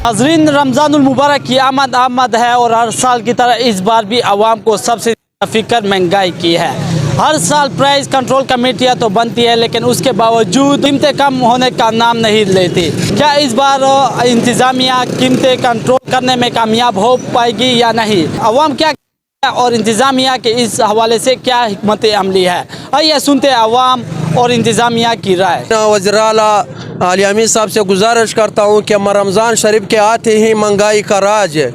नाज़रीन, रमज़ानुल मुबारक की आमद है और हर साल की तरह इस बार भी आवाम को सबसे फिक्र महंगाई की है। हर साल प्राइस कंट्रोल कमेटियाँ तो बनती है, लेकिन उसके बावजूद कीमतें कम होने का नाम नहीं लेती। क्या इस बार इंतज़ामिया कीमतें कंट्रोल करने में कामयाब हो पाएगी या नहीं? अवाम क्या और इंतज़ामिया के इस हवाले से क्या हिकमत अमली है? आइए सुनते हैं अवाम और इंतज़ामिया की राय। वज़ीर आला आलियामी साहब से गुजारिश करता हूँ कि रमज़ान शरीफ के आते ही महंगाई का राज है।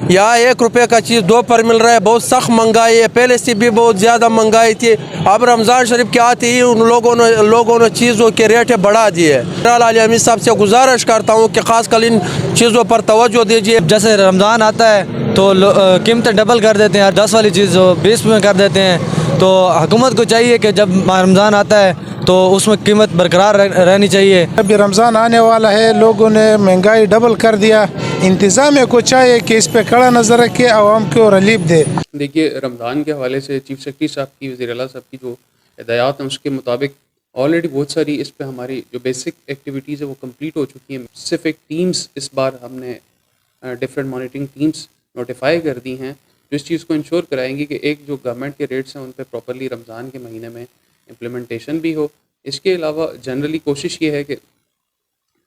यहाँ 1 रुपये का चीज़ 2 पर मिल रहा है। बहुत सख्त महंगाई है, पहले से भी बहुत ज़्यादा महंगाई थी। अब रमज़ान शरीफ के आते ही उन लोगों ने चीज़ों के रेटें बढ़ा दिए। आलियामी साहब से गुजारिश करता हूँ कि ख़ासकर इन चीज़ों पर तवज्जो दीजिए। जैसे रमज़ान आता है तो कीमतें डबल कर देते हैं, 10 वाली चीज़ 20 में कर देते हैं। तो हुकूमत को चाहिए कि जब रमज़ान आता है तो उसमें कीमत बरकरार रहनी चाहिए। अभी रमज़ान आने वाला है, लोगों ने महंगाई डबल कर दिया। इंतज़ामिया को चाहिए कि इस पे कड़ा नज़र रखे, आवाम को रिलीफ दे। देखिए, रमज़ान के हवाले से चीफ सेक्रेटरी साहब की, वज़ीर आला साहब की जो हिदायत हैं उसके मुताबिक ऑलरेडी बहुत सारी इस पे हमारी जो बेसिक एक्टिविटीज़ है वो कंप्लीट हो चुकी हैं। स्पेसिफिक टीम्स इस बार हमने डिफरेंट मॉनिटरिंग टीम्स नोटिफाई कर दी हैं जो इस चीज़ को इंश्योर कराएंगी कि एक जो गवर्नमेंट के रेट्स हैं उन पर प्रॉपरली रमज़ान के महीने में इम्प्लीमेंटेशन भी हो। इसके अलावा जनरली कोशिश ये है कि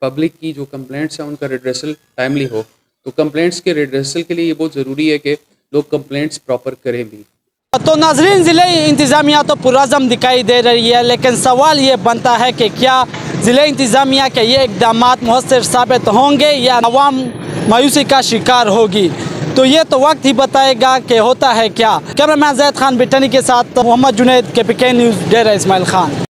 पब्लिक की जो कंप्लेंट्स हैं उनका रिड्रेसल टाइमली हो। तो कंप्लेंट्स के रिड्रेसल के लिए ये बहुत ज़रूरी है कि लोग कंप्लेंट्स प्रॉपर करें भी। तो नाज़रीन, ज़िले इंतज़ामिया तो पुरअज़म दिखाई दे रही है, लेकिन सवाल ये बनता है कि क्या ज़िले इंतज़ामिया के ये इक़दामात मुअस्सर साबित होंगे या अवाम मायूसी का शिकार होगी? तो ये तो वक्त ही बताएगा कि होता है क्या। कैमरामैन ज़ैद खान बिटनी के साथ मोहम्मद जुनैद, KPK न्यूज़, डेरा इस्माइल खान।